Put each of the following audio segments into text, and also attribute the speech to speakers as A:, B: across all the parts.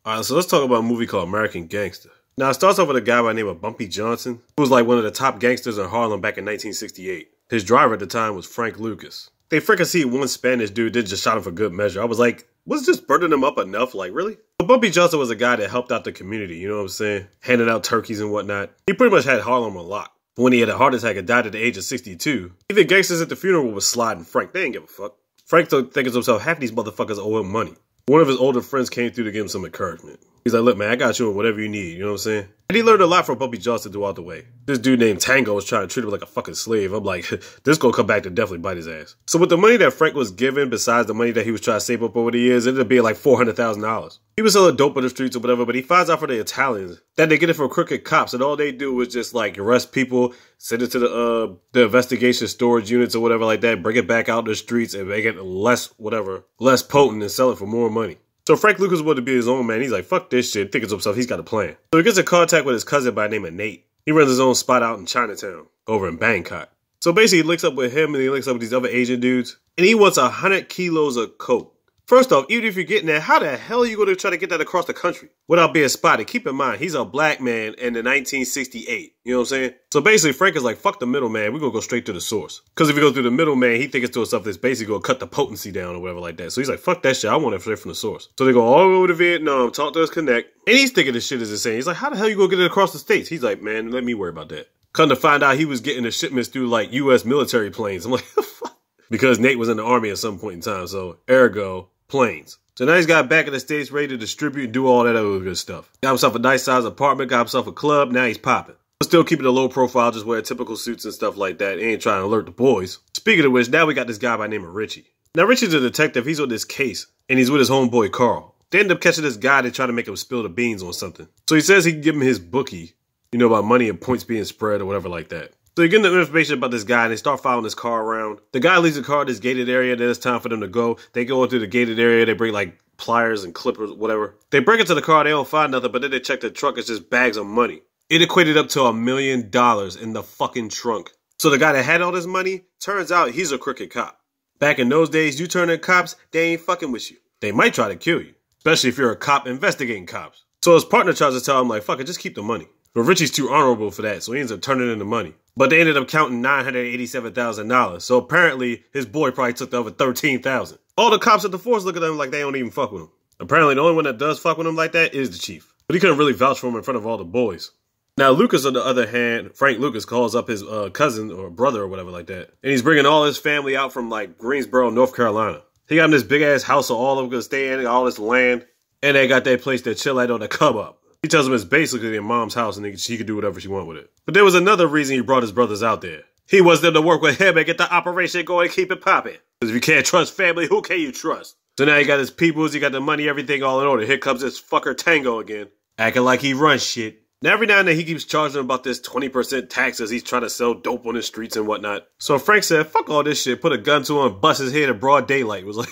A: Alright, so let's talk about a movie called American Gangster. Now, it starts off with a guy by the name of Bumpy Johnson, who was like one of the top gangsters in Harlem back in 1968. His driver at the time was Frank Lucas. They fricasseed one Spanish dude that just shot him for good measure. I was like, was just burning him up enough? Like, really? But Bumpy Johnson was a guy that helped out the community, you know what I'm saying? Handing out turkeys and whatnot. He pretty much had Harlem on lock. But when he had a heart attack and died at the age of 62, even gangsters at the funeral was sliding Frank. They didn't give a fuck. Frank thinking to himself, half these motherfuckers owe him money. One of his older friends came through to give him some encouragement. He's like, look, man, I got you in whatever you need, you know what I'm saying? And he learned a lot from Bumpy Johnson throughout the way. This dude named Tango was trying to treat him like a fucking slave. I'm like, this gonna come back to definitely bite his ass. So with the money that Frank was given, besides the money that he was trying to save up over the years, it ended up being like $400,000. He was selling dope on the streets or whatever, but he finds out from the Italians that they get it from crooked cops, and all they do is just like arrest people, send it to the investigation storage units or whatever like that, bring it back out the streets and make it less potent and sell it for more money. So Frank Lucas wanted to be his own man. He's like, fuck this shit, thinking to himself, he's got a plan. So he gets in contact with his cousin by the name of Nate. He runs his own spot out in Chinatown, over in Bangkok. So basically he links up with him and he links up with these other Asian dudes, and he wants 100 kilos of coke. First off, even if you're getting that, how the hell are you going to try to get that across the country without being spotted? Keep in mind, he's a black man in the 1968. You know what I'm saying? So basically, Frank is like, fuck the middleman. We're going to go straight to the source. Because if you go through the middleman, he thinks to himself that's basically going to cut the potency down or whatever like that. So he's like, fuck that shit. I want it straight from the source. So they go all the way over to Vietnam, talk to us, connect. And he's thinking this shit is insane. He's like, how the hell you going to get it across the states? He's like, man, let me worry about that. Come to find out he was getting the shipments through like U.S. military planes. I'm like, fuck. Because Nate was in the army at some point in time. So ergo, planes. So now he's got back in the States ready to distribute and do all that other good stuff. Got himself a nice size apartment, got himself a club, now he's popping. Still keeping a low profile, just wearing typical suits and stuff like that. He ain't trying to alert the boys. Speaking of which, now we got this guy by the name of Richie. Now Richie's a detective, he's on this case, and he's with his homeboy Carl. They end up catching this guy, they try to make him spill the beans on something. So he says he can give him his bookie, you know, about money and points being spread or whatever like that. So you get the information about this guy and they start following this car around. The guy leaves the car in this gated area, then it's time for them to go. They go into the gated area, they bring like pliers and clippers, whatever. They break into the car, they don't find nothing, but then they check the trunk, it's just bags of money. It equated up to $1 million in the fucking trunk. So the guy that had all this money, turns out he's a crooked cop. Back in those days, you turn in cops, they ain't fucking with you. They might try to kill you, especially if you're a cop investigating cops. So his partner tries to tell him like, fuck it, just keep the money. But Richie's too honorable for that, so he ends up turning in the money. But they ended up counting $987,000. So apparently, his boy probably took the other $13,000. All the cops at the force look at him like they don't even fuck with him. Apparently, the only one that does fuck with him like that is the chief. But he couldn't really vouch for him in front of all the boys. Now, Lucas, on the other hand, Frank Lucas calls up his cousin or brother or whatever like that. And he's bringing all his family out from like Greensboro, North Carolina. He got him this big-ass house so all of them can stay in, all this land. And they got that place to chill at on the come up. He tells him it's basically their mom's house and she could do whatever she wants with it. But there was another reason he brought his brothers out there. He wants them to work with him and get the operation going and keep it popping. Because if you can't trust family, who can you trust? So now he got his peoples, he got the money, everything all in order. Here comes this fucker Tango again, acting like he runs shit. Now every now and then he keeps charging them about this 20% tax as he's trying to sell dope on the streets and whatnot. So Frank said, fuck all this shit, put a gun to him, bust his head in broad daylight. It was like,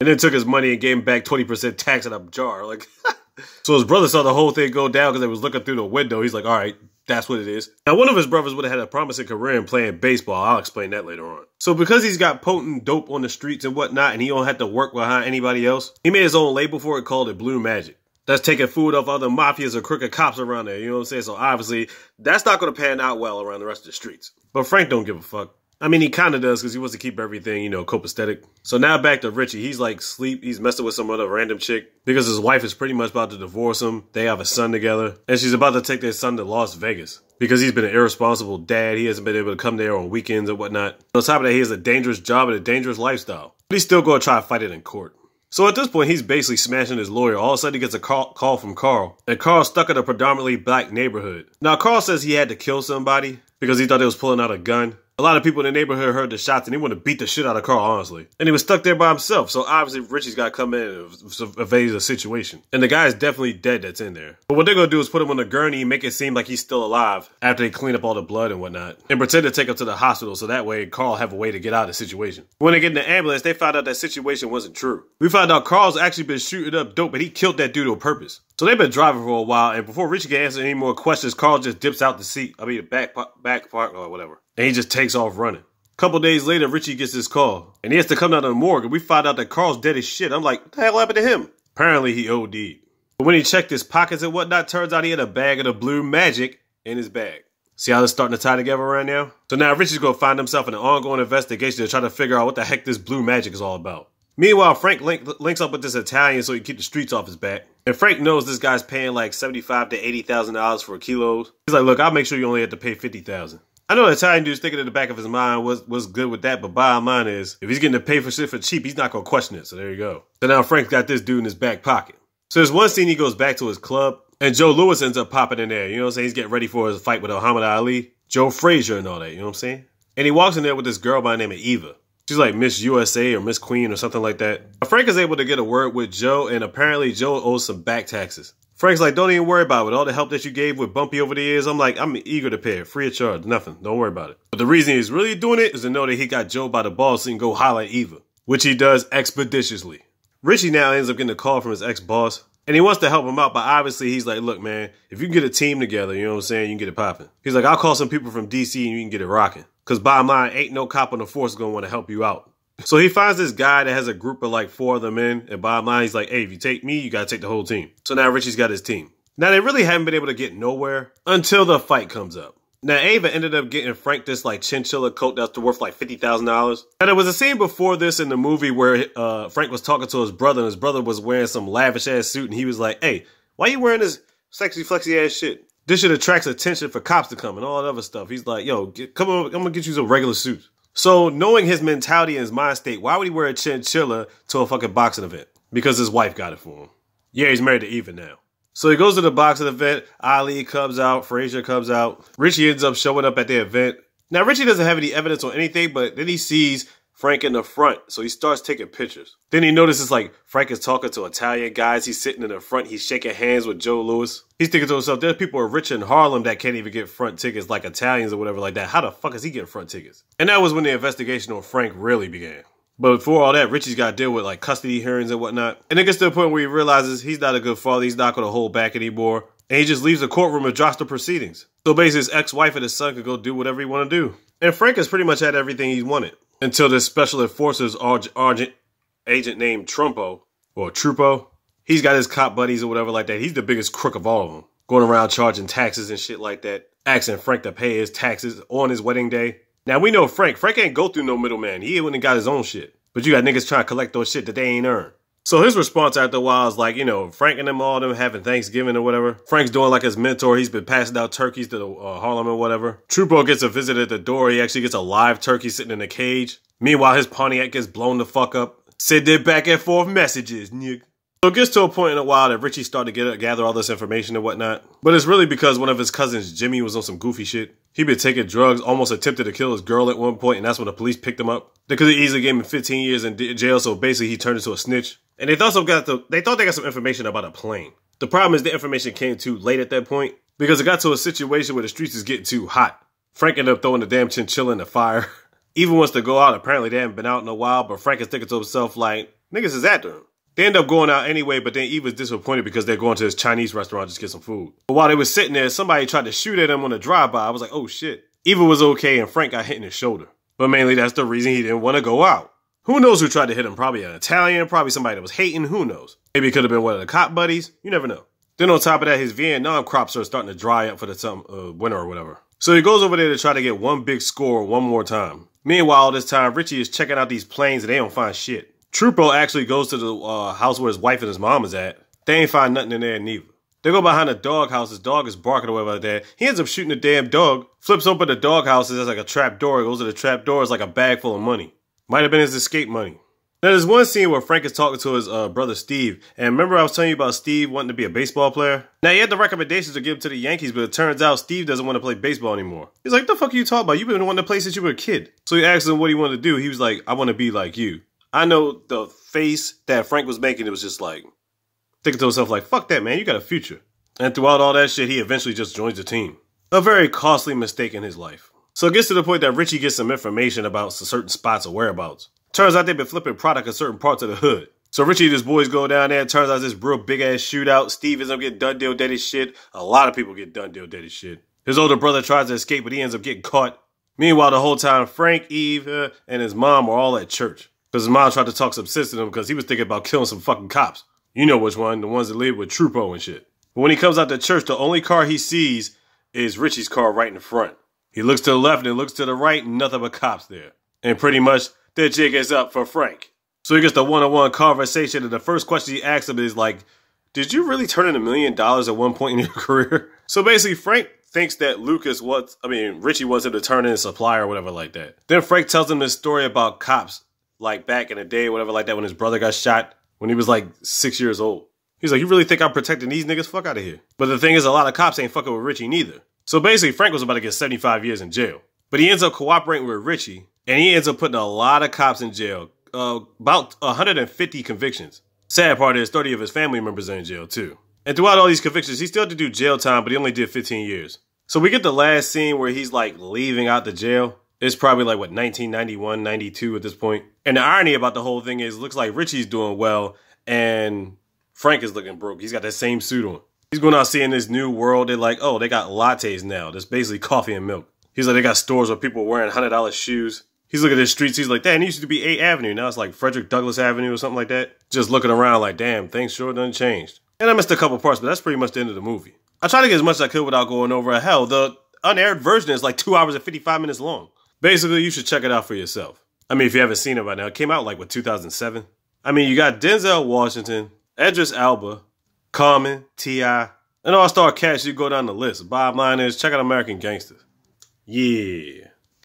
A: and then took his money and gave him back 20% tax in a jar. Like, so his brother saw the whole thing go down because they was looking through the window. He's like, all right, that's what it is. Now, one of his brothers would have had a promising career in playing baseball. I'll explain that later on. So because he's got potent dope on the streets and whatnot, and he don't have to work behind anybody else, he made his own label for it, called it Blue Magic. That's taking food off other mafias or crooked cops around there, you know what I'm saying? So obviously, that's not going to pan out well around the rest of the streets. But Frank don't give a fuck. I mean, he kind of does because he wants to keep everything, you know, copacetic. So now back to Richie. He's like sleep. He's messing with some other random chick because his wife is pretty much about to divorce him. They have a son together and she's about to take their son to Las Vegas because he's been an irresponsible dad. He hasn't been able to come there on weekends and whatnot. On top of that, he has a dangerous job and a dangerous lifestyle. But he's still going to try to fight it in court. So at this point, he's basically smashing his lawyer. All of a sudden, he gets a call from Carl. And Carl's stuck in a predominantly black neighborhood. Now, Carl says he had to kill somebody because he thought they was pulling out a gun. A lot of people in the neighborhood heard the shots and they want to beat the shit out of Carl, honestly. And he was stuck there by himself. So obviously Richie's got to come in and evade the situation. And the guy is definitely dead that's in there. But what they're going to do is put him on a gurney and make it seem like he's still alive after they clean up all the blood and whatnot. And pretend to take him to the hospital so that way Carl have a way to get out of the situation. When they get in the ambulance, they found out that situation wasn't true. We found out Carl's actually been shooting up dope, but he killed that dude on purpose. So they've been driving for a while, and before Richie can answer any more questions, Carl just dips out the seat. I mean, the back part or whatever. And he just takes off running. Couple days later, Richie gets this call, and he has to come down to the morgue, and we find out that Carl's dead as shit. I'm like, what the hell happened to him? Apparently, he OD'd. But when he checked his pockets and whatnot, turns out he had a bag of the blue magic in his bag. See how this starting to tie together right now? So now Richie's gonna find himself in an ongoing investigation to try to figure out what the heck this blue magic is all about. Meanwhile, Frank links up with this Italian so he can keep the streets off his back. And Frank knows this guy's paying like $75,000 to $80,000 for kilos. He's like, look, I'll make sure you only have to pay $50,000. I know the Italian dude's thinking in the back of his mind was good with that, but bottom line is, if he's getting to pay for shit for cheap, he's not gonna question it. So there you go. So now Frank's got this dude in his back pocket. So there's one scene he goes back to his club, and Joe Louis ends up popping in there. You know what I'm saying? He's getting ready for his fight with Muhammad Ali, Joe Frazier and all that. You know what I'm saying? And he walks in there with this girl by the name of Eva. She's like Miss USA or Miss Queen or something like that. Frank is able to get a word with Joe, and apparently Joe owes some back taxes. Frank's like, don't even worry about it. With all the help that you gave with Bumpy over the years, I'm eager to pay it. Free of charge. Nothing. Don't worry about it. But the reason he's really doing it is to know that he got Joe by the balls so he can go holler at Eva, which he does expeditiously. Richie now ends up getting a call from his ex-boss, and he wants to help him out, but obviously he's like, look, man, if you can get a team together, you know what I'm saying, you can get it popping. He's like, I'll call some people from DC and you can get it rocking. Because bottom line, ain't no cop on the force going to want to help you out. So he finds this guy that has a group of like 4 of them in, and bottom line, he's like, hey, if you take me, you got to take the whole team. So now Richie's got his team. Now, they really haven't been able to get nowhere until the fight comes up. Now, Ava ended up getting Frank this like chinchilla coat that's worth like $50,000. Now, there was a scene before this in the movie where Frank was talking to his brother, and his brother was wearing some lavish ass suit, and he was like, hey, why you wearing this sexy flexy ass shit? This shit attracts attention for cops to come and all that other stuff. He's like, yo, come on, I'm gonna get you some regular suits. So knowing his mentality and his mind state, why would he wear a chinchilla to a fucking boxing event? Because his wife got it for him. Yeah, he's married to Eva now. So he goes to the boxing event. Ali comes out. Frazier comes out. Richie ends up showing up at the event. Now, Richie doesn't have any evidence on anything, but then he sees Frank in the front. So he starts taking pictures. Then he notices like Frank is talking to Italian guys. He's sitting in the front. He's shaking hands with Joe Louis. He's thinking to himself, there's people who are rich in Harlem that can't even get front tickets like Italians or whatever like that. How the fuck is he getting front tickets? And that was when the investigation on Frank really began. But before all that, Richie's got to deal with like custody hearings and whatnot. And it gets to the point where he realizes he's not a good father. He's not going to hold back anymore. And he just leaves the courtroom and drops the proceedings. So basically his ex-wife and his son could go do whatever he want to do. And Frank has pretty much had everything he wanted. Until this special enforcer's agent named Trumpo, or Trupo. He's got his cop buddies or whatever like that. He's the biggest crook of all of them. Going around charging taxes and shit like that. Asking Frank to pay his taxes on his wedding day. Now, we know Frank. Frank ain't go through no middleman. He went and got his own shit. But you got niggas trying to collect those shit that they ain't earned. So his response after a while is like, you know, Frank and them all them having Thanksgiving or whatever. Frank's doing like his mentor. He's been passing out turkeys to the Harlem or whatever. Trupo gets a visit at the door. He actually gets a live turkey sitting in a cage. Meanwhile, his Pontiac gets blown the fuck up. Send their back and forth messages, nigga. So it gets to a point in a while that Richie started to gather all this information and whatnot. But it's really because one of his cousins, Jimmy, was on some goofy shit. He'd been taking drugs, almost attempted to kill his girl at one point, and that's when the police picked him up. They could have easily gave him 15 years in jail, so basically he turned into a snitch. And they thought they got some information about a plane. The problem is the information came too late at that point, because it got to a situation where the streets is getting too hot. Frank ended up throwing the damn chinchilla in the fire. Eva wants to go out. Apparently they haven't been out in a while, but Frank is thinking to himself like, niggas is after him. They end up going out anyway, but then Eva's disappointed because they're going to this Chinese restaurant just to get some food. But while they were sitting there, somebody tried to shoot at him on a drive-by. I was like, oh shit. Eva was okay and Frank got hit in his shoulder. But mainly that's the reason he didn't want to go out. Who knows who tried to hit him? Probably an Italian, probably somebody that was hating, who knows? Maybe it could have been one of the cop buddies. You never know. Then on top of that, his Vietnam crops are starting to dry up for the winter or whatever. So he goes over there to try to get one big score one more time. Meanwhile, all this time, Richie is checking out these planes and they don't find shit. Trupo actually goes to the house where his wife and his mom is at. They ain't find nothing in there neither. They go behind a dog house. His dog is barking or whatever like that. He ends up shooting the damn dog. Flips open the dog house. There's like a trap door. He goes to the trap door. It's like a bag full of money. Might have been his escape money. Now, there's one scene where Frank is talking to his brother Steve. And remember I was telling you about Steve wanting to be a baseball player? Now, he had the recommendations to give him to the Yankees, but it turns out Steve doesn't want to play baseball anymore. He's like, the fuck are you talking about? You've been wanting to play since you were a kid. So he asked him what he wanted to do. He was like, I want to be like you. I know the face that Frank was making, it was just like, thinking to himself like, fuck that, man, you got a future. And throughout all that shit, he eventually just joins the team. A very costly mistake in his life. So it gets to the point that Richie gets some information about certain spots or whereabouts. Turns out they've been flipping product in certain parts of the hood. So Richie and his boys go down there. Turns out this real big ass shootout. Steve ends up getting done deal dead as shit. A lot of people get done deal dead as shit. His older brother tries to escape, but he ends up getting caught. Meanwhile, the whole time, Frank, Eve, and his mom were all at church. Because his mom tried to talk some sense to him because he was thinking about killing some fucking cops. You know which one, the ones that live with Trupo and shit. But when he comes out to church, the only car he sees is Richie's car right in the front. He looks to the left and looks to the right, and nothing but cops there. And pretty much, the jig is up for Frank. So he gets the one-on-one conversation, and the first question he asks him is like, did you really turn in $1 million at one point in your career? So basically, Frank thinks that Richie wants him to turn in a supply or whatever like that. Then Frank tells him this story about cops, like back in the day, whatever like that, when his brother got shot when he was like 6 years old. He's like, you really think I'm protecting these niggas? Fuck out of here. But the thing is, a lot of cops ain't fucking with Richie neither. So basically, Frank was about to get 75 years in jail. But he ends up cooperating with Richie, and he ends up putting a lot of cops in jail. About 150 convictions. Sad part is 30 of his family members are in jail too. And throughout all these convictions, he still had to do jail time, but he only did 15 years. So we get the last scene where he's like leaving out the jail. It's probably like, what, 1991, 92 at this point. And the irony about the whole thing is, it looks like Richie's doing well, and Frank is looking broke. He's got that same suit on. He's going out seeing this new world. They're like, oh, they got lattes now. That's basically coffee and milk. He's like, they got stores where people are wearing $100 shoes. He's looking at the streets. He's like, damn, it used to be 8th Avenue. Now it's like Frederick Douglass Avenue or something like that. Just looking around like, damn, things sure done changed. And I missed a couple parts, but that's pretty much the end of the movie. I tried to get as much as I could without going over. Hell, the unaired version is like 2 hours and 55 minutes long. Basically, you should check it out for yourself. I mean, if you haven't seen it by now, it came out like, what, 2007? I mean, you got Denzel Washington, Idris Elba, Common, T.I., and all-star cast. You go down the list. Bottom line is, check out American Gangster. Yeah.